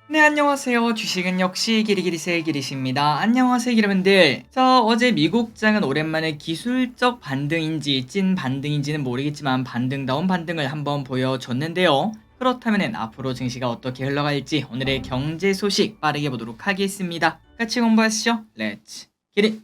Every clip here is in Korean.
네, 안녕하세요. 주식은 역시 기리기리세 기리시입니다. 안녕하세요, 여러분들. 자, 어제 미국장은 오랜만에 기술적 반등인지 찐 반등인지는 모르겠지만 반등다운 반등을 한번 보여줬는데요. 그렇다면 앞으로 증시가 어떻게 흘러갈지 오늘의 경제 소식 빠르게 보도록 하겠습니다. 같이 공부하시죠. 렛츠 기릿!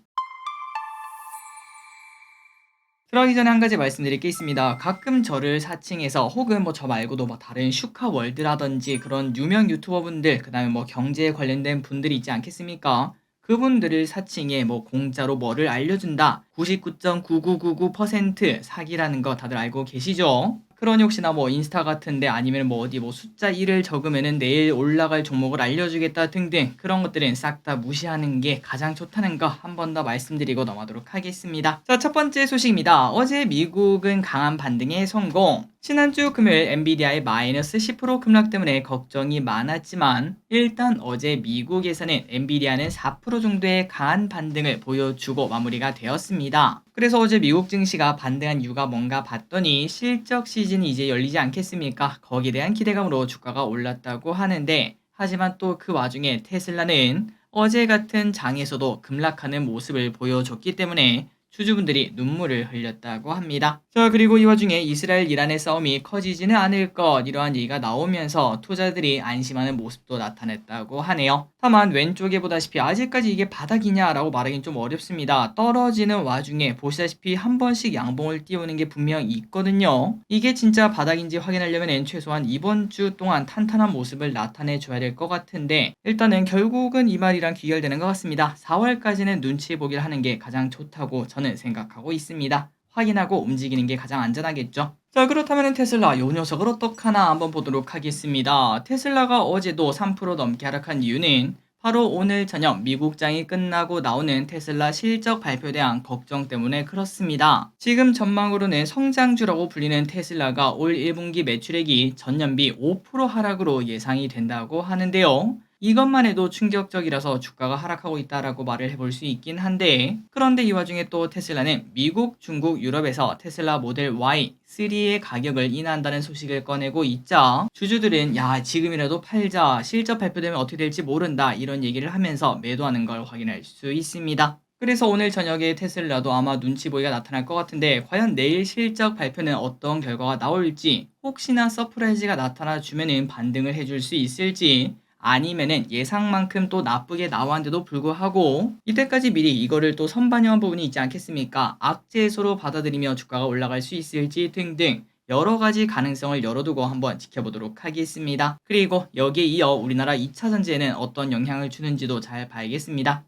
들어가기 전에 한 가지 말씀드릴 게 있습니다. 가끔 저를 사칭해서 혹은 뭐 저 말고도 뭐 다른 슈카월드라든지 그런 유명 유튜버분들, 그 다음에 뭐 경제에 관련된 분들이 있지 않겠습니까? 그분들을 사칭해 뭐 공짜로 뭐를 알려준다. 99.9999% 사기라는 거 다들 알고 계시죠? 그러니 혹시나 뭐 인스타 같은데 아니면 뭐 어디 뭐 숫자 1을 적으면은 내일 올라갈 종목을 알려주겠다 등등 그런 것들은 싹 다 무시하는 게 가장 좋다는 거 한 번 더 말씀드리고 넘어가도록 하겠습니다. 자, 첫 번째 소식입니다. 어제 미국은 강한 반등에 성공. 지난주 금요일 엔비디아의 마이너스 10% 급락 때문에 걱정이 많았지만 일단 어제 미국에서는 엔비디아는 4% 정도의 강한 반등을 보여주고 마무리가 되었습니다. 그래서 어제 미국 증시가 반등한 이유가 뭔가 봤더니 실적 시즌이 이제 열리지 않겠습니까? 거기에 대한 기대감으로 주가가 올랐다고 하는데 하지만 또 그 와중에 테슬라는 어제 같은 장에서도 급락하는 모습을 보여줬기 때문에 주주분들이 눈물을 흘렸다고 합니다. 자, 그리고 이 와중에 이스라엘 이란의 싸움이 커지지는 않을 것 이러한 얘기가 나오면서 투자들이 안심하는 모습도 나타냈다고 하네요. 다만 왼쪽에 보다시피 아직까지 이게 바닥이냐라고 말하기는 좀 어렵습니다. 떨어지는 와중에 보시다시피 한 번씩 양봉을 띄우는 게 분명 있거든요. 이게 진짜 바닥인지 확인하려면 최소한 이번 주 동안 탄탄한 모습을 나타내줘야 될 것 같은데 일단은 결국은 이 말이랑 귀결되는 것 같습니다. 4월까지는 눈치 보기를 하는 게 가장 좋다고 저는 생각하고 있습니다. 확인하고 움직이는 게 가장 안전하겠죠. 자, 그렇다면 테슬라 요 녀석을 어떡하나 한번 보도록 하겠습니다. 테슬라가 어제도 3% 넘게 하락한 이유는 바로 오늘 저녁 미국장이 끝나고 나오는 테슬라 실적 발표에 대한 걱정 때문에 그렇습니다. 지금 전망으로는 성장주라고 불리는 테슬라가 올 1분기 매출액이 전년비 5% 하락으로 예상이 된다고 하는데요. 이것만 해도 충격적이라서 주가가 하락하고 있다라고 말을 해볼 수 있긴 한데 그런데 이 와중에 또 테슬라는 미국, 중국, 유럽에서 테슬라 모델 Y 3의 가격을 인하한다는 소식을 꺼내고 있자 주주들은 야 지금이라도 팔자 실적 발표되면 어떻게 될지 모른다 이런 얘기를 하면서 매도하는 걸 확인할 수 있습니다. 그래서 오늘 저녁에 테슬라도 아마 눈치 보기가 나타날 것 같은데 과연 내일 실적 발표는 어떤 결과가 나올지 혹시나 서프라이즈가 나타나 주면은 반등을 해줄 수 있을지 아니면은 예상만큼 또 나쁘게 나왔는데도 불구하고 이때까지 미리 이거를 또 선반영한 부분이 있지 않겠습니까? 악재소로 받아들이며 주가가 올라갈 수 있을지 등등 여러 가지 가능성을 열어두고 한번 지켜보도록 하겠습니다. 그리고 여기에 이어 우리나라 2차 전지에는 어떤 영향을 주는지도 잘 봐야겠습니다.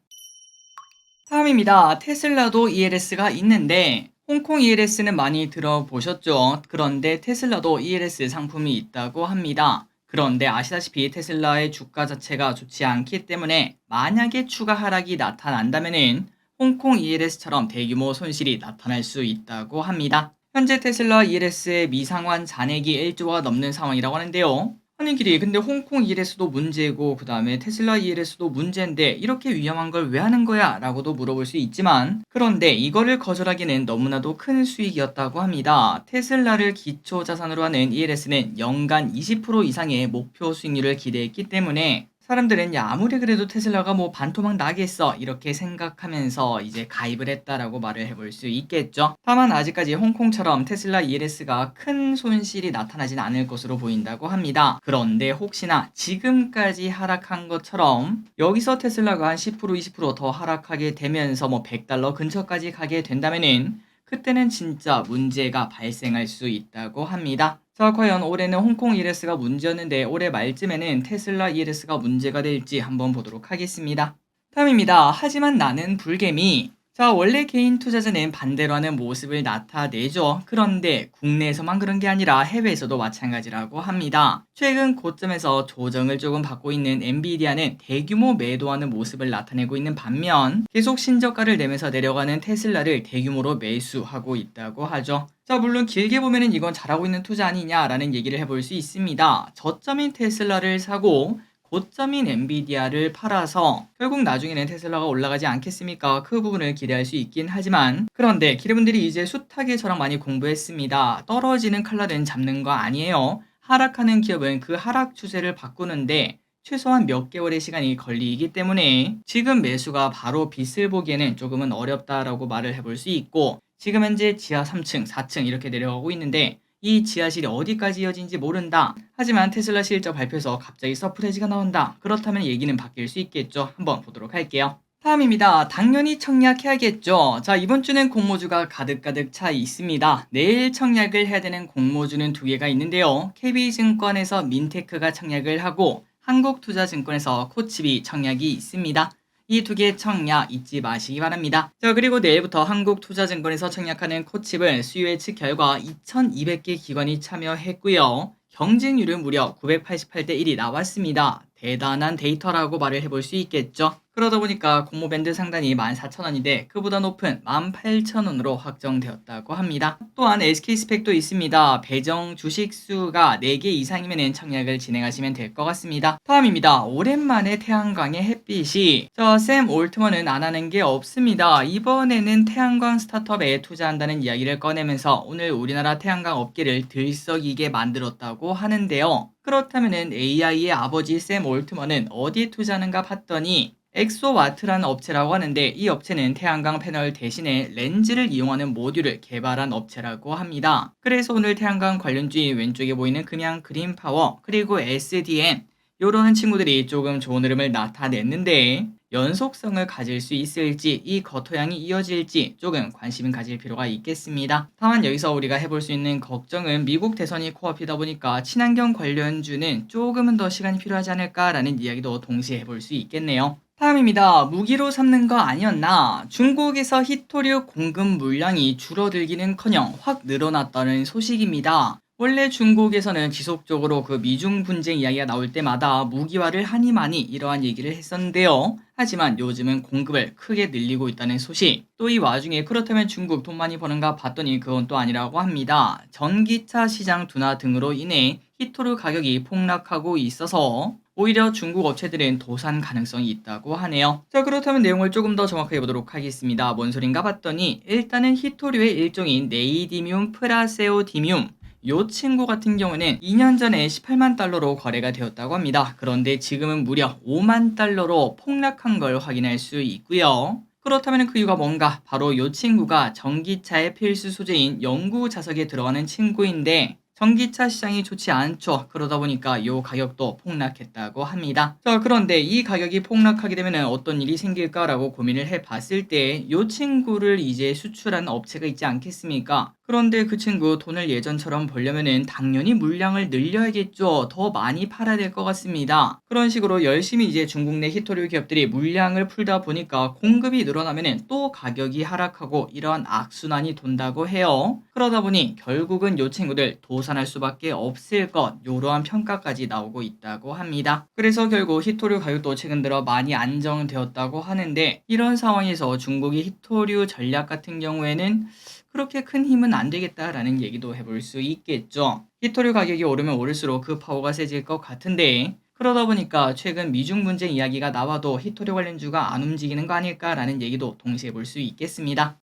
다음입니다. 테슬라도 ELS가 있는데 홍콩 ELS는 많이 들어보셨죠? 그런데 테슬라도 ELS 상품이 있다고 합니다. 그런데 아시다시피 테슬라의 주가 자체가 좋지 않기 때문에 만약에 추가 하락이 나타난다면은 홍콩 ELS처럼 대규모 손실이 나타날 수 있다고 합니다. 현재 테슬라 ELS의 미상환 잔액이 1조가 넘는 상황이라고 하는데요. 아니 길이 근데 홍콩 ELS도 문제고 그 다음에 테슬라 ELS도 문제인데 이렇게 위험한 걸 왜 하는 거야? 라고도 물어볼 수 있지만 그런데 이거를 거절하기는 너무나도 큰 수익이었다고 합니다. 테슬라를 기초자산으로 하는 ELS는 연간 20% 이상의 목표 수익률을 기대했기 때문에 사람들은 야 아무리 그래도 테슬라가 뭐 반토막 나겠어 이렇게 생각하면서 이제 가입을 했다라고 말을 해볼 수 있겠죠. 다만 아직까지 홍콩처럼 테슬라 ELS가 큰 손실이 나타나진 않을 것으로 보인다고 합니다. 그런데 혹시나 지금까지 하락한 것처럼 여기서 테슬라가 한 10% 20%더 하락하게 되면서 뭐 $100 근처까지 가게 된다면은 그때는 진짜 문제가 발생할 수 있다고 합니다. 자, 과연 올해는 홍콩 ELS가 문제였는데 올해 말쯤에는 테슬라 ELS가 문제가 될지 한번 보도록 하겠습니다. 다음입니다. 하지만 나는 불개미. 자, 원래 개인 투자자는 반대로 하는 모습을 나타내죠. 그런데 국내에서만 그런 게 아니라 해외에서도 마찬가지라고 합니다. 최근 고점에서 조정을 조금 받고 있는 엔비디아는 대규모 매도하는 모습을 나타내고 있는 반면 계속 신저가를 내면서 내려가는 테슬라를 대규모로 매수하고 있다고 하죠. 자, 물론 길게 보면은 이건 잘하고 있는 투자 아니냐라는 얘기를 해볼 수 있습니다. 저점인 테슬라를 사고 고점인 엔비디아를 팔아서 결국 나중에는 테슬라가 올라가지 않겠습니까? 그 부분을 기대할 수 있긴 하지만 그런데 기대분들이 이제 숱하게 저랑 많이 공부했습니다. 떨어지는 칼날은 잡는 거 아니에요. 하락하는 기업은 그 하락 추세를 바꾸는데 최소한 몇 개월의 시간이 걸리기 때문에 지금 매수가 바로 빛을 보기에는 조금은 어렵다라고 말을 해볼 수 있고, 지금 현재 지하 3층, 4층 이렇게 내려가고 있는데 이 지하실이 어디까지 이어진지 모른다. 하지만 테슬라 실적 발표에서 갑자기 서프라이즈가 나온다. 그렇다면 얘기는 바뀔 수 있겠죠. 한번 보도록 할게요. 다음입니다. 당연히 청약해야겠죠. 자, 이번 주는 공모주가 가득가득 차 있습니다. 내일 청약을 해야 되는 공모주는 두 개가 있는데요. KB증권에서 민테크가 청약을 하고 한국투자증권에서 코치비 청약이 있습니다. 이 두 개 청약 잊지 마시기 바랍니다. 자, 그리고 내일부터 한국투자증권에서 청약하는 코칩은 수요 예측 결과 2200개 기관이 참여했고요. 경쟁률은 무려 988대 1이 나왔습니다. 대단한 데이터라고 말을 해볼 수 있겠죠. 그러다 보니까 공모밴드 상단이 14,000원인데 그보다 높은 18,000원으로 확정되었다고 합니다. 또한 SK스펙도 있습니다. 배정 주식 수가 4개 이상이면 청약을 진행하시면 될 것 같습니다. 다음입니다. 오랜만에 태양광의 햇빛이 샘 올트먼은 안 하는 게 없습니다. 이번에는 태양광 스타트업에 투자한다는 이야기를 꺼내면서 오늘 우리나라 태양광 업계를 들썩이게 만들었다고 하는데요. 그렇다면 AI의 아버지 샘 올트먼은 어디에 투자하는가 봤더니 엑소와트라는 업체라고 하는데 이 업체는 태양광 패널 대신에 렌즈를 이용하는 모듈을 개발한 업체라고 합니다. 그래서 오늘 태양광 관련주인 왼쪽에 보이는 그냥 그린파워 그리고 SDN 요런 친구들이 조금 좋은 흐름을 나타냈는데 연속성을 가질 수 있을지 이 겉토양이 이어질지 조금 관심을 가질 필요가 있겠습니다. 다만 여기서 우리가 해볼 수 있는 걱정은 미국 대선이 코앞이다 보니까 친환경 관련주는 조금은 더 시간이 필요하지 않을까라는 이야기도 동시에 해볼 수 있겠네요. 다음입니다. 무기로 삼는 거 아니었나? 중국에서 히토류 공급 물량이 줄어들기는커녕 확 늘어났다는 소식입니다. 원래 중국에서는 지속적으로 그 미중 분쟁 이야기가 나올 때마다 무기화를 하니 많이 이러한 얘기를 했었는데요. 하지만 요즘은 공급을 크게 늘리고 있다는 소식. 또 이 와중에 그렇다면 중국 돈 많이 버는가 봤더니 그건 또 아니라고 합니다. 전기차 시장 둔화 등으로 인해 히토류 가격이 폭락하고 있어서 오히려 중국 업체들은 도산 가능성이 있다고 하네요. 자, 그렇다면 내용을 조금 더 정확하게 보도록 하겠습니다. 뭔 소린가 봤더니 일단은 히토류의 일종인 네이디뮴 프라세오디뮴 요 친구 같은 경우는 2년 전에 18만 달러로 거래가 되었다고 합니다. 그런데 지금은 무려 5만 달러로 폭락한 걸 확인할 수 있고요. 그렇다면 그 이유가 뭔가? 바로 요 친구가 전기차의 필수 소재인 연구 자석에 들어가는 친구인데 전기차 시장이 좋지 않죠. 그러다 보니까 요 가격도 폭락했다고 합니다. 자, 그런데 이 가격이 폭락하게 되면 어떤 일이 생길까라고 고민을 해봤을 때 요 친구를 이제 수출하는 업체가 있지 않겠습니까? 그런데 그 친구 돈을 예전처럼 벌려면은 당연히 물량을 늘려야겠죠. 더 많이 팔아야 될 것 같습니다. 그런 식으로 열심히 이제 중국 내 히토류 기업들이 물량을 풀다 보니까 공급이 늘어나면은 또 가격이 하락하고 이러한 악순환이 돈다고 해요. 그러다 보니 결국은 요 친구들 도산할 수밖에 없을 것, 요러한 평가까지 나오고 있다고 합니다. 그래서 결국 히토류 가격도 최근 들어 많이 안정되었다고 하는데 이런 상황에서 중국의 히토류 전략 같은 경우에는 그렇게 큰 힘은 안 되겠다라는 얘기도 해볼 수 있겠죠. 히토류 가격이 오르면 오를수록 그 파워가 세질 것 같은데 그러다 보니까 최근 미중 분쟁 이야기가 나와도 히토류 관련주가 안 움직이는 거 아닐까라는 얘기도 동시에 볼 수 있겠습니다.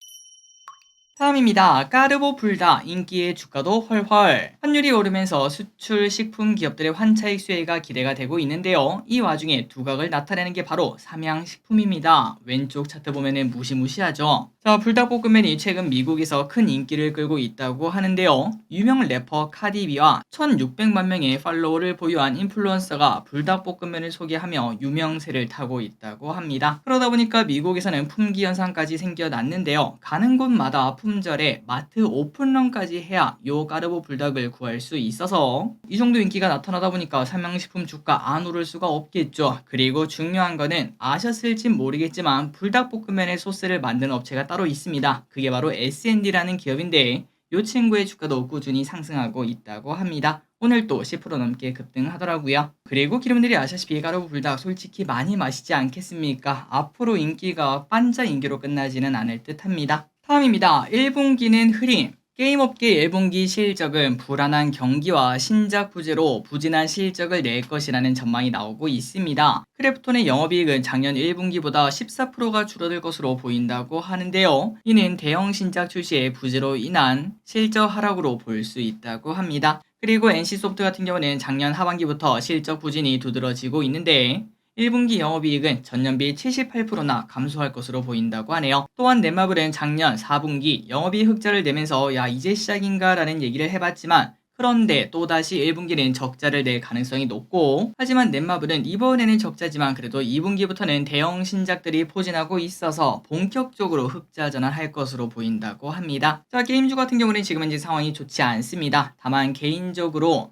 다음입니다. 까르보 불닭 인기의 주가도 헐헐. 환율이 오르면서 수출 식품 기업들의 환차익 수혜가 기대가 되고 있는데요. 이 와중에 두각을 나타내는 게 바로 삼양식품입니다. 왼쪽 차트 보면은 무시무시하죠. 자, 불닭볶음면이 최근 미국에서 큰 인기를 끌고 있다고 하는데요. 유명 래퍼 카디비와 1600만 명의 팔로워를 보유한 인플루언서가 불닭볶음면을 소개하며 유명세를 타고 있다고 합니다. 그러다 보니까 미국에서는 품귀 현상까지 생겨났는데요. 가는 곳마다 품절에 마트 오픈런까지 해야 요 까르보 불닭을 구할 수 있어서 이 정도 인기가 나타나다 보니까 삼양식품 주가 안 오를 수가 없겠죠. 그리고 중요한 거는 아셨을진 모르겠지만 불닭볶음면의 소스를 만드는 업체가 따로 있습니다. 그게 바로 S&D라는 기업인데 요 친구의 주가도 꾸준히 상승하고 있다고 합니다. 오늘 또 10% 넘게 급등하더라고요. 그리고 기름들이 아시다시피 까르보 불닭 솔직히 많이 마시지 않겠습니까? 앞으로 인기가 반짝 인기로 끝나지는 않을 듯 합니다. 다음입니다. 1분기는 흐림. 게임업계 1분기 실적은 불안한 경기와 신작 부재로 부진한 실적을 낼 것이라는 전망이 나오고 있습니다. 크래프톤의 영업이익은 작년 1분기보다 14%가 줄어들 것으로 보인다고 하는데요. 이는 대형 신작 출시의 부재로 인한 실적 하락으로 볼 수 있다고 합니다. 그리고 NC소프트 같은 경우는 작년 하반기부터 실적 부진이 두드러지고 있는데 1분기 영업이익은 전년비 78%나 감소할 것으로 보인다고 하네요. 또한 넷마블은 작년 4분기 영업이익 흑자를 내면서 야 이제 시작인가 라는 얘기를 해봤지만 그런데 또다시 1분기는 적자를 낼 가능성이 높고 하지만 넷마블은 이번에는 적자지만 그래도 2분기부터는 대형 신작들이 포진하고 있어서 본격적으로 흑자 전환할 것으로 보인다고 합니다. 자, 게임주 같은 경우는 지금 현재 상황이 좋지 않습니다. 다만 개인적으로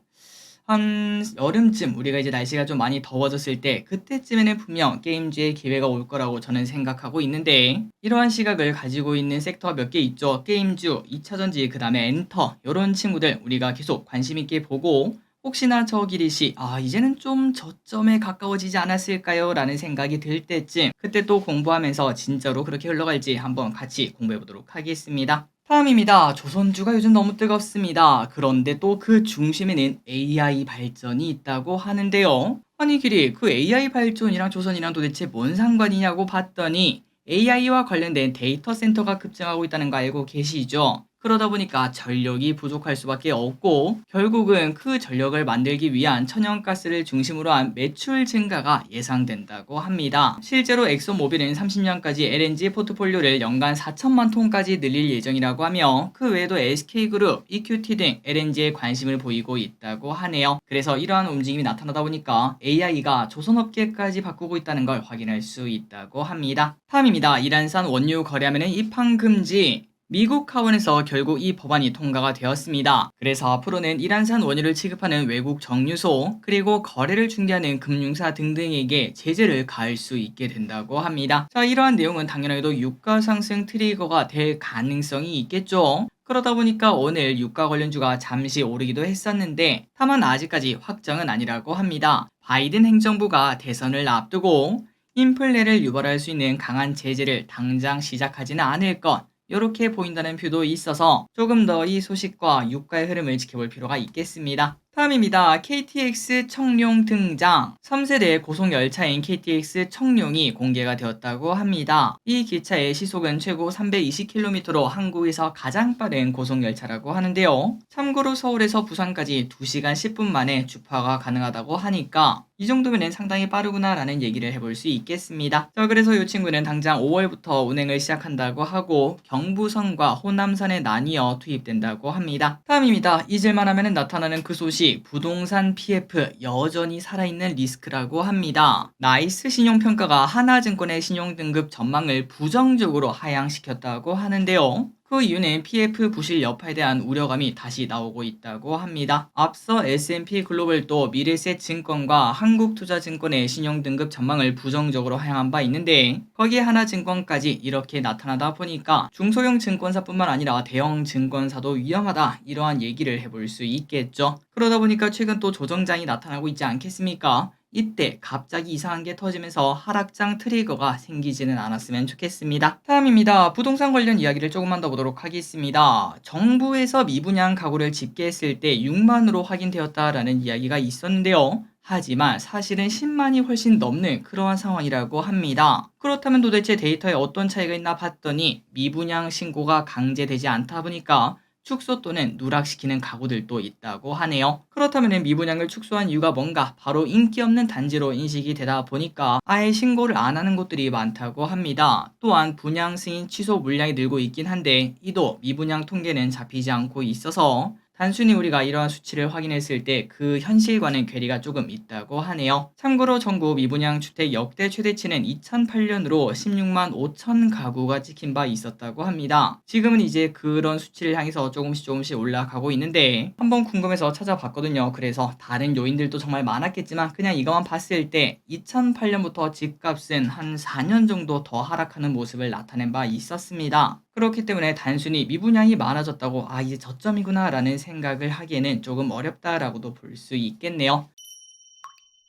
한 여름쯤 우리가 이제 날씨가 좀 많이 더워졌을 때 그때쯤에는 분명 게임주의 기회가 올 거라고 저는 생각하고 있는데 이러한 시각을 가지고 있는 섹터가 몇 개 있죠. 게임주, 2차전지, 그 다음에 엔터 이런 친구들 우리가 계속 관심 있게 보고 혹시나 저 기릿이 이제는 좀 저점에 가까워지지 않았을까요? 라는 생각이 들 때쯤 그때 또 공부하면서 진짜로 그렇게 흘러갈지 한번 같이 공부해 보도록 하겠습니다. 다음입니다. 조선주가 요즘 너무 뜨겁습니다. 그런데 또 그 중심에는 AI 발전이 있다고 하는데요. 아니 길이 그 AI 발전이랑 조선이랑 도대체 뭔 상관이냐고 봤더니 AI와 관련된 데이터 센터가 급증하고 있다는 거 알고 계시죠? 그러다 보니까 전력이 부족할 수밖에 없고 결국은 그 전력을 만들기 위한 천연가스를 중심으로 한 매출 증가가 예상된다고 합니다. 실제로 엑소모빌은 30년까지 LNG 포트폴리오를 연간 4천만 톤까지 늘릴 예정이라고 하며 그 외에도 SK그룹, EQT 등 LNG에 관심을 보이고 있다고 하네요. 그래서 이러한 움직임이 나타나다 보니까 AI가 조선업계까지 바꾸고 있다는 걸 확인할 수 있다고 합니다. 다음입니다. 이란산 원유 거래하면 입항 금지. 미국 하원에서 결국 이 법안이 통과가 되었습니다. 그래서 앞으로는 이란산 원유를 취급하는 외국 정유소 그리고 거래를 중개하는 금융사 등등에게 제재를 가할 수 있게 된다고 합니다. 자, 이러한 내용은 당연하게도 유가 상승 트리거가 될 가능성이 있겠죠. 그러다 보니까 오늘 유가 관련주가 잠시 오르기도 했었는데 다만 아직까지 확정은 아니라고 합니다. 바이든 행정부가 대선을 앞두고 인플레를 유발할 수 있는 강한 제재를 당장 시작하지는 않을 것 이렇게 보인다는 뷰도 있어서 조금 더 이 소식과 유가의 흐름을 지켜볼 필요가 있겠습니다. 다음입니다. KTX 청룡 등장. 3세대 고속열차인 KTX 청룡이 공개가 되었다고 합니다. 이 기차의 시속은 최고 320km로 한국에서 가장 빠른 고속열차라고 하는데요. 참고로 서울에서 부산까지 2시간 10분 만에 주파가 가능하다고 하니까 이 정도면 상당히 빠르구나 라는 얘기를 해볼 수 있겠습니다. 자, 그래서 이 친구는 당장 5월부터 운행을 시작한다고 하고 경부선과 호남선에 나뉘어 투입된다고 합니다. 다음입니다. 잊을만 하면 나타나는 그 소식, 부동산 PF 여전히 살아있는 리스크라고 합니다. 나이스 신용평가가 하나증권의 신용등급 전망을 부정적으로 하향시켰다고 하는데요. 그 이유는 PF 부실 여파에 대한 우려감이 다시 나오고 있다고 합니다. 앞서 S&P 글로벌도 미래셋증권과 한국투자증권의 신용등급 전망을 부정적으로 하향한 바 있는데 거기에 하나증권까지 이렇게 나타나다 보니까 중소형 증권사뿐만 아니라 대형 증권사도 위험하다 이러한 얘기를 해볼 수 있겠죠. 그러다 보니까 최근 또 조정장이 나타나고 있지 않겠습니까? 이때 갑자기 이상한 게 터지면서 하락장 트리거가 생기지는 않았으면 좋겠습니다. 다음입니다. 부동산 관련 이야기를 조금만 더 보도록 하겠습니다. 정부에서 미분양 가구를 집계했을 때 6만으로 확인되었다라는 이야기가 있었는데요. 하지만 사실은 10만이 훨씬 넘는 그러한 상황이라고 합니다. 그렇다면 도대체 데이터에 어떤 차이가 있나 봤더니 미분양 신고가 강제되지 않다 보니까 축소 또는 누락시키는 가구들도 있다고 하네요. 그렇다면 미분양을 축소한 이유가 뭔가 바로 인기 없는 단지로 인식이 되다 보니까 아예 신고를 안 하는 곳들이 많다고 합니다. 또한 분양 승인 취소 물량이 늘고 있긴 한데 이도 미분양 통계는 잡히지 않고 있어서 단순히 우리가 이러한 수치를 확인했을 때 그 현실과는 괴리가 조금 있다고 하네요. 참고로 전국 미분양 주택 역대 최대치는 2008년으로 16만 5천 가구가 찍힌 바 있었다고 합니다. 지금은 이제 그런 수치를 향해서 조금씩 올라가고 있는데 한번 궁금해서 찾아봤거든요. 그래서 다른 요인들도 정말 많았겠지만 그냥 이것만 봤을 때 2008년부터 집값은 한 4년 정도 더 하락하는 모습을 나타낸 바 있었습니다. 그렇기 때문에 단순히 미분양이 많아졌다고 이제 저점이구나 라는 생각을 하기에는 조금 어렵다라고도 볼 수 있겠네요.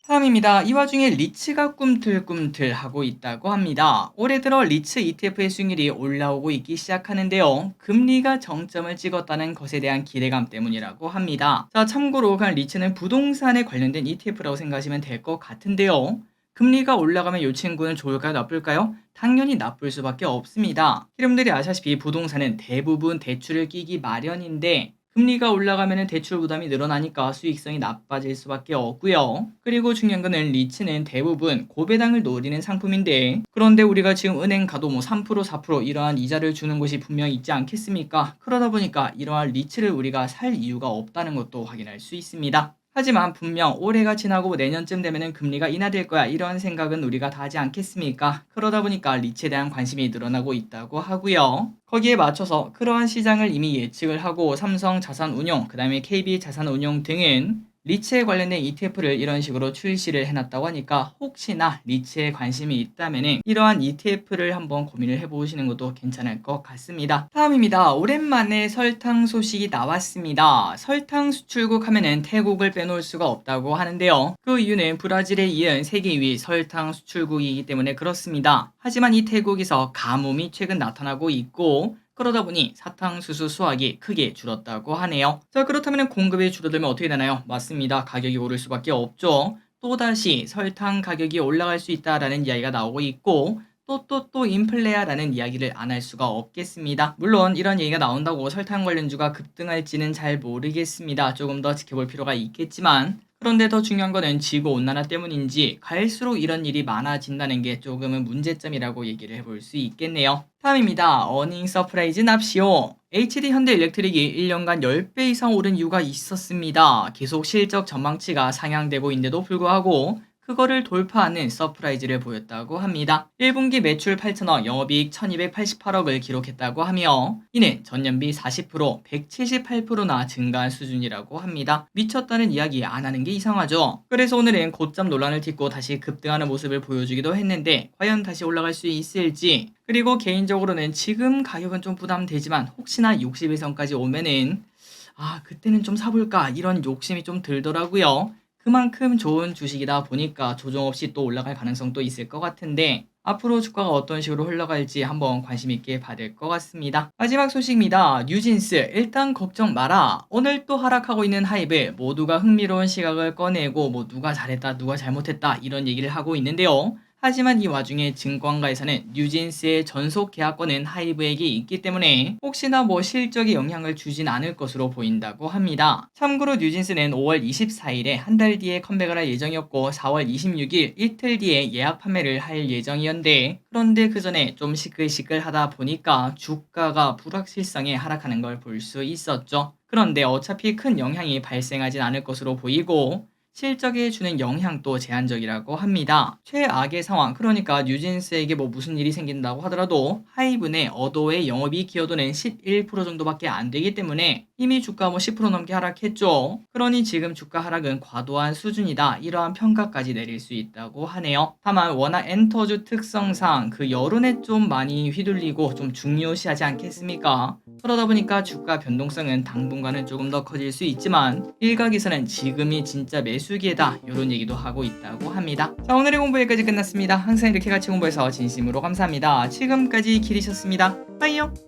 다음입니다. 이 와중에 리츠가 꿈틀꿈틀 하고 있다고 합니다. 올해 들어 리츠 ETF의 수익률이 올라오고 있기 시작하는데요. 금리가 정점을 찍었다는 것에 대한 기대감 때문이라고 합니다. 자, 참고로 그냥 리츠는 부동산에 관련된 ETF라고 생각하시면 될 것 같은데요. 금리가 올라가면 이 친구는 좋을까요? 나쁠까요? 당연히 나쁠 수밖에 없습니다. 여러분들이 아시다시피 부동산은 대부분 대출을 끼기 마련인데 금리가 올라가면 대출 부담이 늘어나니까 수익성이 나빠질 수밖에 없고요. 그리고 중요한 거는 리츠는 대부분 고배당을 노리는 상품인데, 그런데 우리가 지금 은행 가도 뭐 3% 4% 이러한 이자를 주는 곳이 분명히 있지 않겠습니까? 그러다 보니까 이러한 리츠를 우리가 살 이유가 없다는 것도 확인할 수 있습니다. 하지만 분명 올해가 지나고 내년쯤 되면은 금리가 인하될 거야, 이런 생각은 우리가 다 하지 않겠습니까? 그러다 보니까 리츠에 대한 관심이 늘어나고 있다고 하고요. 거기에 맞춰서 그러한 시장을 이미 예측을 하고 삼성 자산운용, 그 다음에 KB 자산운용 등은 리츠에 관련된 ETF를 이런 식으로 출시를 해놨다고 하니까 혹시나 리츠에 관심이 있다면 이러한 ETF를 한번 고민을 해보시는 것도 괜찮을 것 같습니다. 다음입니다. 오랜만에 설탕 소식이 나왔습니다. 설탕 수출국 하면은 태국을 빼놓을 수가 없다고 하는데요. 그 이유는 브라질에 이은 세계 2위 설탕 수출국이기 때문에 그렇습니다. 하지만 이 태국에서 가뭄이 최근 나타나고 있고, 그러다 보니 사탕수수 수확이 크게 줄었다고 하네요. 자, 그렇다면 공급이 줄어들면 어떻게 되나요? 맞습니다. 가격이 오를 수밖에 없죠. 또다시 설탕 가격이 올라갈 수 있다라는 이야기가 나오고 있고, 또 인플레야라는 이야기를 안 할 수가 없겠습니다. 물론 이런 얘기가 나온다고 설탕 관련주가 급등할지는 잘 모르겠습니다. 조금 더 지켜볼 필요가 있겠지만, 그런데 더 중요한 거는 지구온난화 때문인지 갈수록 이런 일이 많아진다는 게 조금은 문제점이라고 얘기를 해볼 수 있겠네요. 다음입니다. 어닝 서프라이즈 납시오. HD 현대일렉트릭이 1년간 10배 이상 오른 이유가 있었습니다. 계속 실적 전망치가 상향되고 있는데도 불구하고 그거를 돌파하는 서프라이즈를 보였다고 합니다. 1분기 매출 8천억, 영업이익 1288억을 기록했다고 하며 이는 전년비 40%, 178%나 증가한 수준이라고 합니다. 미쳤다는 이야기 안 하는 게 이상하죠. 그래서 오늘은 고점 논란을 딛고 다시 급등하는 모습을 보여주기도 했는데 과연 다시 올라갈 수 있을지, 그리고 개인적으로는 지금 가격은 좀 부담되지만 혹시나 60일선까지 오면은 그때는 좀 사볼까, 이런 욕심이 좀 들더라고요. 그만큼 좋은 주식이다 보니까 조정 없이 또 올라갈 가능성도 있을 것 같은데 앞으로 주가가 어떤 식으로 흘러갈지 한번 관심 있게 봐야 될 것 같습니다. 마지막 소식입니다. 뉴진스 일단 걱정 마라. 오늘 또 하락하고 있는 하이브 모두가 흥미로운 시각을 꺼내고 뭐 누가 잘했다 누가 잘못했다 이런 얘기를 하고 있는데요. 하지만 이 와중에 증권가에서는 뉴진스의 전속 계약권은 하이브에게 있기 때문에 혹시나 뭐 실적에 영향을 주진 않을 것으로 보인다고 합니다. 참고로 뉴진스는 5월 24일에 한 달 뒤에 컴백을 할 예정이었고 4월 26일 이틀 뒤에 예약 판매를 할 예정이었는데, 그런데 그 전에 좀 시끌시끌하다 보니까 주가가 불확실성에 하락하는 걸 볼 수 있었죠. 그런데 어차피 큰 영향이 발생하진 않을 것으로 보이고 실적에 주는 영향도 제한적이라고 합니다. 최악의 상황, 그러니까 뉴진스에게 뭐 무슨 일이 생긴다고 하더라도 하이브 내 어도의 영업이익 기여도는 11% 정도밖에 안 되기 때문에 이미 주가 뭐 10% 넘게 하락했죠. 그러니 지금 주가 하락은 과도한 수준이다, 이러한 평가까지 내릴 수 있다고 하네요. 다만 워낙 엔터주 특성상 그 여론에 좀 많이 휘둘리고 좀 중요시하지 않겠습니까? 그러다 보니까 주가 변동성은 당분간은 조금 더 커질 수 있지만 일각에서는 지금이 진짜 매수기회다, 이런 얘기도 하고 있다고 합니다. 자, 오늘의 공부 여기까지 끝났습니다. 항상 이렇게 같이 공부해서 진심으로 감사합니다. 지금까지 길이셨습니다. 빠이요.